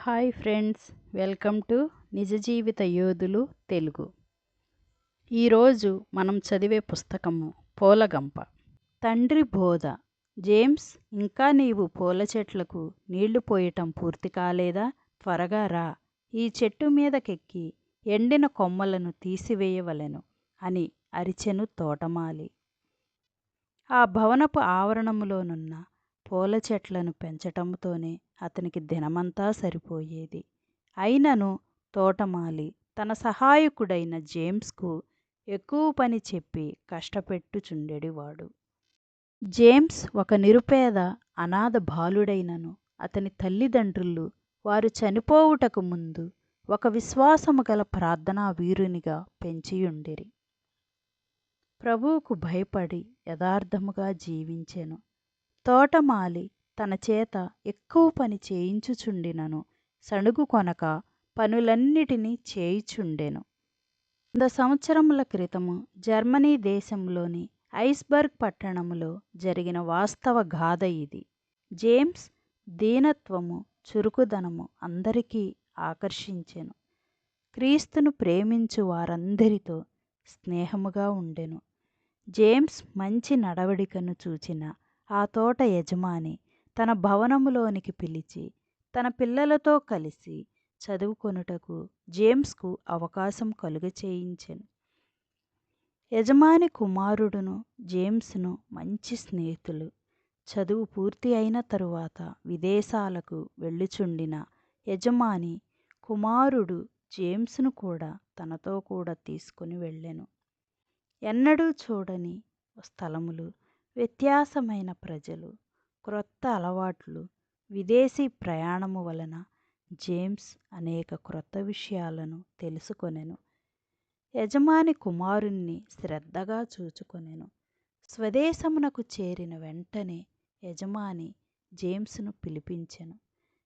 Hi friends, welcome to నిజ జీవిత యోధులు తెలుగు. ఈరోజు మనం చదివే పుస్తకము పూలగంప. తండ్రి బోధ. జేమ్స్, ఇంకా నీవు పూల చెట్లకు నీళ్లు పోయటం పూర్తి కాలేదా? త్వరగా రా, ఈ చెట్టు మీదకెక్కి ఎండిన కొమ్మలను తీసివేయవలెను అని అరిచెను తోటమాలి. ఆ భవనపు ఆవరణములోనున్న పూల చెట్లను పెంచటంతోనే అతనికి దినమంతా సరిపోయేది. అయినను తోటమాలి తన సహాయకుడైన జేమ్స్కు ఎక్కువ పని చెప్పి కష్టపెట్టుచుండెడివాడు. జేమ్స్ ఒక నిరుపేద అనాథ బాలుడైనను అతని తల్లిదండ్రులు వారు చనిపోవుటకు ముందు ఒక విశ్వాసము గల ప్రార్థనా వీరునిగా పెంచియుండిరి. ప్రభువుకు భయపడి యథార్థముగా జీవించెను. తోటమాలి తన చేత ఎక్కువ పని చేయించుచుండినను సణుగు కొనక పనులన్నిటినీ చేయుచుండెను. 100 సంవత్సరముల క్రితము జర్మనీ దేశంలోని ఐస్బర్గ్ పట్టణములో జరిగిన వాస్తవ గాథ ఇది. జేమ్స్ దీనత్వము, చురుకుదనము అందరికీ ఆకర్షించెను. క్రీస్తును ప్రేమించు వారందరితో స్నేహముగా ఉండెను. జేమ్స్ మంచి నడవడికను చూచిన ఆ తోట యజమాని తన భవనములోనికి పిలిచి తన పిల్లలతో కలిసి చదువుకొనుటకు జేమ్స్కు అవకాశం కలుగచేయించెను. యజమాని కుమారుడును జేమ్స్ను మంచి స్నేహితులు. చదువు పూర్తి అయిన తరువాత విదేశాలకు వెళ్ళుచుండిన యజమాని కుమారుడు జేమ్స్ను కూడా తనతో కూడా తీసుకుని వెళ్ళెను. ఎన్నడూ చూడని స్థలములు, వ్యత్యాసమైన ప్రజలు, క్రొత్త అలవాట్లు, విదేశీ ప్రయాణము వలన జేమ్స్ అనేక క్రొత్త విషయాలను తెలుసుకొనెను. యజమాని కుమారుణ్ణి శ్రద్ధగా చూచుకొనెను. స్వదేశమునకు చేరిన వెంటనే యజమాని జేమ్స్ను పిలిపించెను.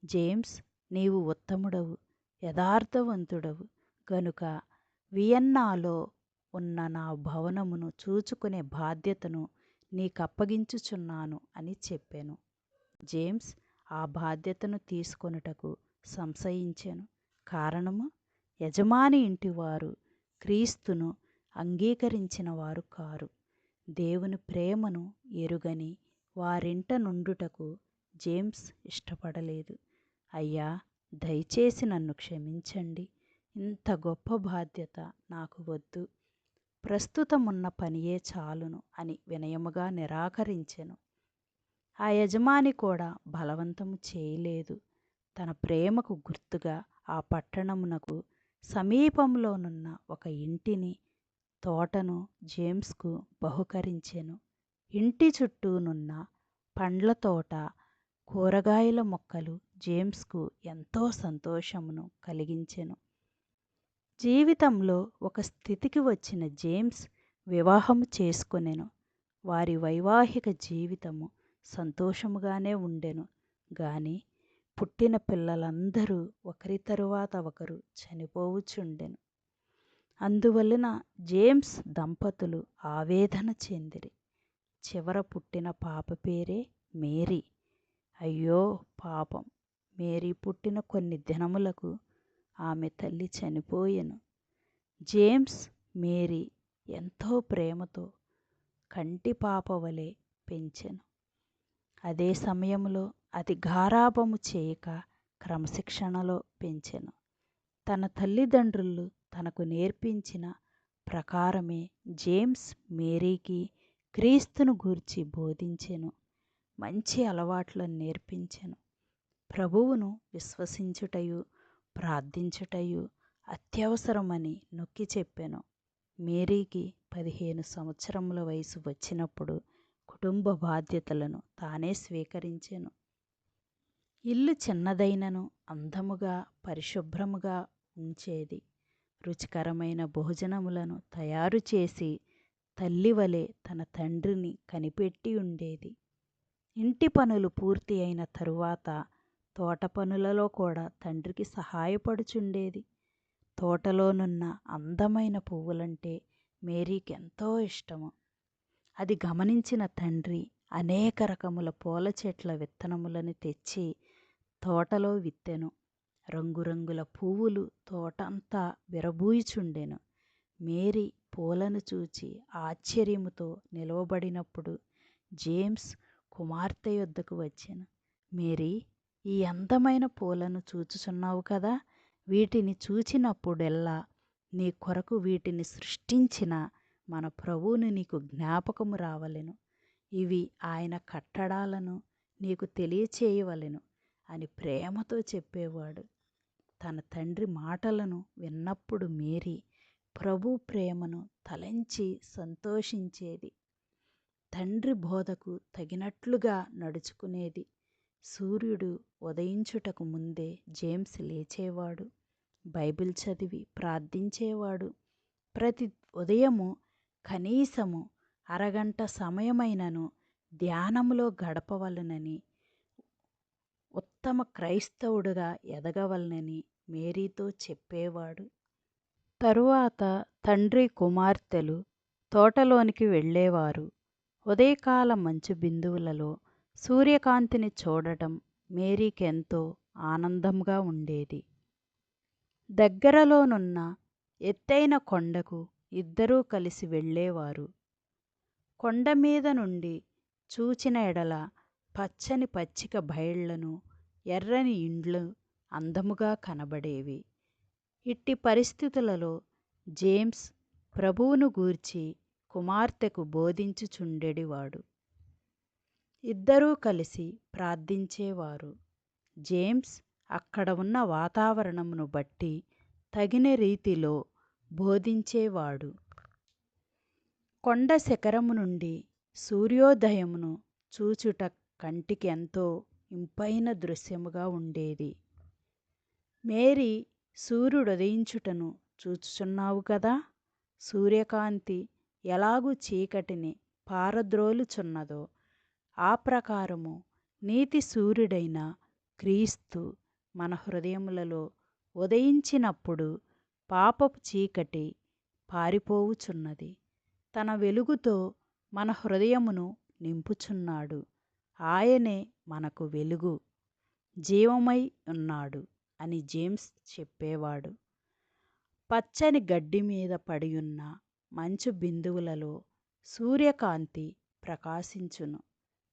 జేమ్స్, నీవు ఉత్తముడవు, యథార్థవంతుడవు గనుక వియన్నాలో ఉన్న నా భవనమును చూచుకునే బాధ్యతను నీకప్పగించుచున్నాను అని చెప్పెను. జేమ్స్ ఆ బాధ్యతను తీసుకొనుటకు సంశయించెను. కారణము, యజమాని ఇంటివారు క్రీస్తును అంగీకరించిన వారు కారు. దేవుని ప్రేమను ఎరుగని వారింట నుండుటకు జేమ్స్ ఇష్టపడలేదు. అయ్యా, దయచేసి నన్ను క్షమించండి, ఇంత గొప్ప బాధ్యత నాకు వద్దు, ప్రస్తుతమున్న పనియే చాలును అని వినయముగా నిరాకరించెను. ఆ యజమాని కూడా బలవంతము చేయలేదు. తన ప్రేమకు గుర్తుగా ఆ పట్టణమునకు సమీపంలోనున్న ఒక ఇంటిని, తోటను జేమ్స్కు బహుకరించెను. ఇంటి చుట్టూనున్న పండ్ల తోట, కూరగాయల మొక్కలు జేమ్స్కు ఎంతో సంతోషమును కలిగించెను. జీవితంలో ఒక స్థితికి వచ్చిన జేమ్స్ వివాహము చేసుకొనెను. వారి వైవాహిక జీవితము సంతోషముగానే ఉండెను. గాని పుట్టిన పిల్లలందరూ ఒకరి తరువాత ఒకరు చనిపోవుచుండెను. అందువలన జేమ్స్ దంపతులు ఆవేదన చెందిరి. చివర పుట్టిన పాప పేరే మేరీ. అయ్యో పాపం! మేరీ పుట్టిన కొన్ని దినములకు ఆమె తల్లి చనిపోయెను. జేమ్స్ మేరీ ఎంతో ప్రేమతో కంటి పాప వలె పెంచెను. అదే సమయంలో అతి గారాబము చేయక క్రమశిక్షణలో పెంచెను. తన తల్లిదండ్రులు తనకు నేర్పించిన ప్రకారమే జేమ్స్ మేరీకి క్రీస్తును గూర్చి బోధించెను. మంచి అలవాట్లను నేర్పించెను. ప్రభువును విశ్వసించుటయు ప్రార్థించుటయు అత్యవసరమని నొక్కి చెప్పెను. మేరీకి 15 సంవత్సరముల వయసు వచ్చినప్పుడు కుటుంబ బాధ్యతలను తానే స్వీకరించెను. ఇల్లు చిన్నదైనను అందముగా పరిశుభ్రముగా ఉంచేది. రుచికరమైన భోజనములను తయారు చేసి తల్లివలె తన తండ్రిని కనిపెట్టి ఉండేది. ఇంటి పనులు పూర్తి అయిన తరువాత తోట పనులలో కూడా తండ్రికి సహాయపడుచుండేది. తోటలోనున్న అందమైన పువ్వులంటే మేరీకి ఎంతో ఇష్టము. అది గమనించిన తండ్రి అనేక రకముల పూల చెట్ల విత్తనములను తెచ్చి తోటలో విత్తెను. రంగురంగుల పువ్వులు తోటంతా విరబూయిచుండెను. మేరీ పూలను చూచి ఆశ్చర్యముతో నిలవబడినప్పుడు జేమ్స్ కుమార్తె యొద్దకు వచ్చెను. మేరీ, ఈ అందమైన పూలను చూచుచున్నావు కదా, వీటిని చూచినప్పుడెల్లా నీ కొరకు వీటిని సృష్టించిన మన ప్రభువుని నీకు జ్ఞాపకము రావలెను. ఇవి ఆయన కట్టడాలను నీకు తెలియచేయవలెను అని ప్రేమతో చెప్పేవాడు. తన తండ్రి మాటలను విన్నప్పుడు మేరీ ప్రభు ప్రేమను తలంచి సంతోషించేది. తండ్రి బోధకు తగినట్లుగా నడుచుకునేది. సూర్యుడు ఉదయించుటకు ముందే జేమ్స్ లేచేవాడు. బైబిల్ చదివి ప్రార్థించేవాడు. ప్రతి ఉదయము కనీసము అరగంట సమయమైనను ధ్యానములో గడపవలనని, ఉత్తమ క్రైస్తవుడుగా ఎదగవలనని మేరీతో చెప్పేవాడు. తరువాత తండ్రి కుమార్తెలు తోటలోనికి వెళ్ళేవారు. ఉదయకాల మంచు బిందువులలో సూర్యకాంతిని చూడటం మేరీకెంతో ఆనందంగా ఉండేది. దగ్గరలోనున్న ఎత్తైన కొండకు ఇద్దరూ కలిసి వెళ్ళేవారు. కొండ మీద నుండి చూచిన ఎడల పచ్చని పచ్చిక బయళ్లను, ఎర్రని ఇండ్లు అందముగా కనబడేవి. ఇట్టి పరిస్థితులలో జేమ్స్ ప్రభువును గూర్చి కుమార్తెకు బోధించుచుండెడివాడు. ఇద్దరూ కలిసి ప్రార్థించేవారు. జేమ్స్ అక్కడ ఉన్న వాతావరణమును బట్టి తగిన రీతిలో బోధించేవాడు. కొండ శిఖరము నుండి సూర్యోదయమును చూచుట కంటికి ఎంతో ఇంపైన దృశ్యముగా ఉండేది. మేరీ, సూర్యుడుదయించుటను చూచుచున్నావు కదా, సూర్యకాంతి ఎలాగూ చీకటిని పారద్రోలుచున్నదో ఆ ప్రకారము నీతి సూర్యుడైన క్రీస్తు మన హృదయములలో ఉదయించినప్పుడు పాపపు చీకటి పారిపోవుచున్నది. తన వెలుగుతో మన హృదయమును నింపుచున్నాడు. ఆయనే మనకు వెలుగు, జీవమై ఉన్నాడు అని జేమ్స్ చెప్పేవాడు. పచ్చని గడ్డి మీద పడియున్న మంచు బిందువులలో సూర్యకాంతి ప్రకాశించును.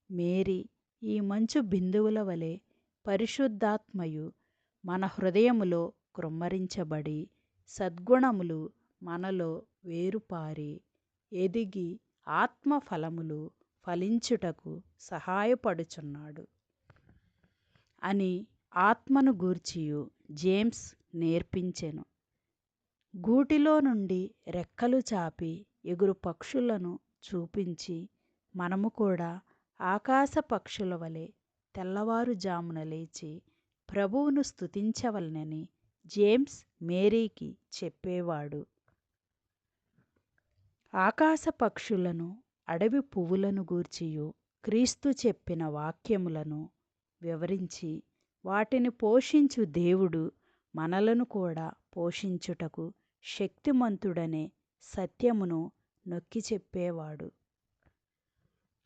మేరీ ఈ మంచు బిందువుల వలె పరిశుద్ధాత్మయు మన హృదయములో కృమ్మరించబడి సద్గుణములు మనలో వేరుపారి ఎదిగి ఆత్మఫలములు ఫలించుటకు సహాయపడుచున్నాడు అని ఆత్మను గూర్చియు జేమ్స్ నేర్పించెను. గూటిలో నుండి రెక్కలు చాపి ఎగురు పక్షులను చూపించి మనము కూడా ఆకాశ పక్షుల వలె తెల్లవారుజామున లేచి ప్రభువును స్తుతించవలెనని జేమ్స్ మేరీకి చెప్పేవాడు. ఆకాశ పక్షులను, అడవి పువ్వులను గూర్చియు క్రీస్తు చెప్పిన వాక్యములను వివరించి వాటిని పోషించు దేవుడు మనలను కూడా పోషించుటకు శక్తిమంతుడనే సత్యమును నొక్కి చెప్పేవాడు.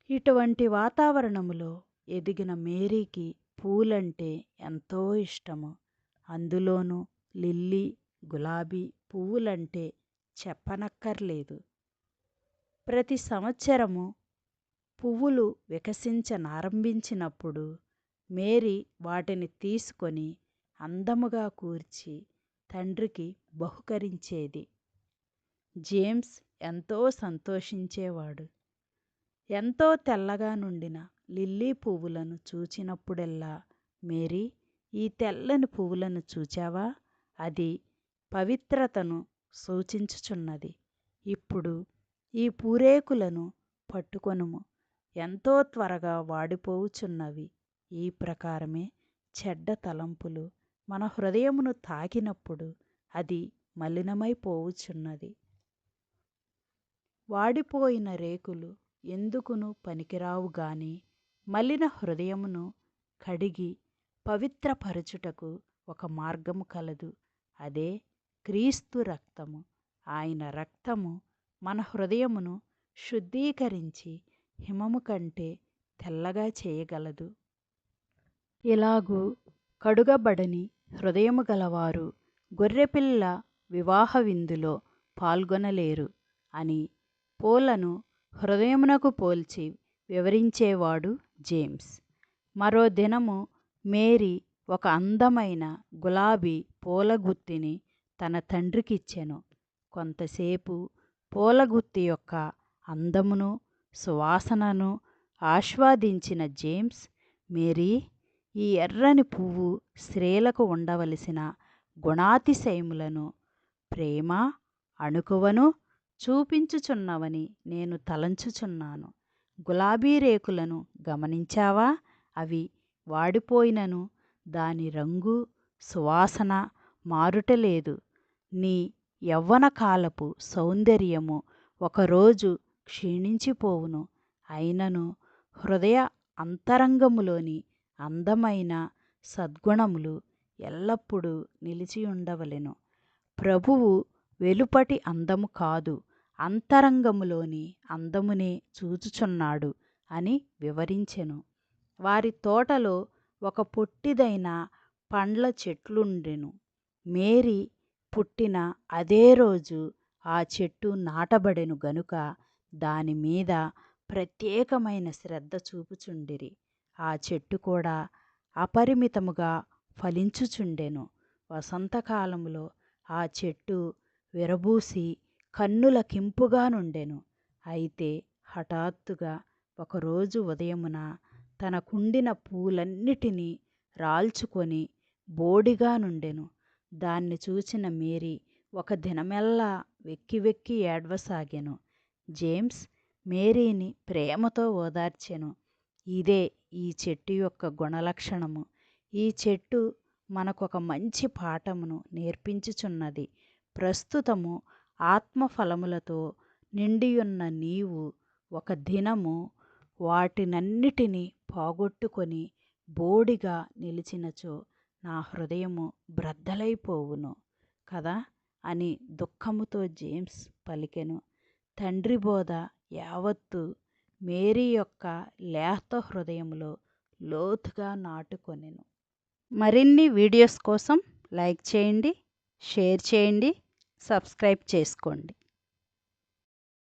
ఇటువంటి వాతావరణములో ఎదిగిన మేరీకి పూలంటే ఎంతో ఇష్టము. అందులోనూ లిల్లీ, గులాబీ పువ్వులంటే చెప్పనక్కర్లేదు. ప్రతి సంవత్సరము పువ్వులు వికసించనారంభించినప్పుడు మేరీ వాటిని తీసుకొని అందముగా కూర్చి తండ్రికి బహుకరించేది. జేమ్స్ ఎంతో సంతోషించేవాడు. ఎంతో తెల్లగా నుండిన లిల్లీ పువ్వులను చూచినప్పుడెల్లా, మేరీ, ఈ తెల్లని పువ్వులను చూచావా, అది పవిత్రతను సూచించుచున్నది. ఇప్పుడు ఈ పూరేకులను పట్టుకొనుము, ఎంతో త్వరగా వాడిపోవుచున్నవి. ఈ ప్రకారమే చెడ్డ తలంపులు మన హృదయమును తాకినప్పుడు అది మలినమైపోవుచున్నది. వాడిపోయిన రేకులు ఎందుకును పనికిరావు గాని మలిన హృదయమును కడిగి పవిత్రపరచుటకు ఒక మార్గము కలదు. అదే క్రీస్తు రక్తము. ఆయన రక్తము మన హృదయమును శుద్ధీకరించి హిమము కంటే తెల్లగా చేయగలదు. ఇలాగూ కడుగబడని హృదయము గలవారు గొర్రెపిల్ల వివాహ విందులో పాల్గొనలేరు అని పూలను హృదయమునకు పోల్చి వివరించేవాడు జేమ్స్. మరో దినము మేరీ ఒక అందమైన గులాబీ పూలగుత్తిని తన తండ్రికిచ్చెను. కొంతసేపు పూలగుత్తి యొక్క అందమును సువాసనను ఆస్వాదించిన జేమ్స్, మేరీ, ఈ ఎర్రని పువ్వు స్త్రీలకు ఉండవలసిన గుణాతిశయములను, ప్రేమ, అణుకువను చూపించుచున్నవని నేను తలంచుచున్నాను. గులాబీ రేకులను గమనించావా? అవి వాడిపోయినను దాని రంగు సువాసన మారుటలేదు. నీ యవ్వన కాలపు సౌందర్యము ఒకరోజు క్షీణించిపోవును. అయినను హృదయ అంతరంగములోని అందమైన సద్గుణములు ఎల్లప్పుడూ నిలిచి ఉండవలెను. ప్రభువు వెలుపటి అందము కాదు, అంతరంగములోని అందమునే చూచుచున్నాడు అని వివరించెను. వారి తోటలో ఒక పొట్టిదైన పండ్ల చెట్లుండెను. మేరీ పుట్టిన అదే రోజు ఆ చెట్టు నాటబడెను గనుక దానిమీద ప్రత్యేకమైన శ్రద్ధ చూపుచుండిరి. ఆ చెట్టు కూడా అపరిమితముగా ఫలించుచుండెను. వసంతకాలములో ఆ చెట్టు విరబూసి కన్నులకింపుగా నుండెను. అయితే హఠాత్తుగా ఒకరోజు ఉదయమున తనకుండిన పూలన్నిటినీ రాల్చుకొని బోడిగా నుండెను. దాన్ని చూచిన మేరీ ఒక దినమెల్లా వెక్కి వెక్కి ఏడ్వసాగెను. జేమ్స్ మేరీని ప్రేమతో ఓదార్చెను. ఇదే ఈ చెట్టు యొక్క గుణలక్షణము. ఈ చెట్టు మనకొక మంచి పాఠమును నేర్పించుచున్నది. ప్రస్తుతము ఆత్మఫలములతో నిండియున్న నీవు ఒక దినము వాటినన్నిటినీ పోగొట్టుకొని బోడిగా నిలిచినచో నా హృదయము బ్రద్దలైపోవును కదా అని దుఃఖముతో జేమ్స్ పలికెను. తండ్రి బోధ యావత్తు మేరీ యొక్క లేత హృదయములో లోతుగా నాటుకొనెను. మరిన్ని వీడియోస్ కోసం లైక్ చేయండి, షేర్ చేయండి, సబ్స్క్రైబ్ చేసుకోండి.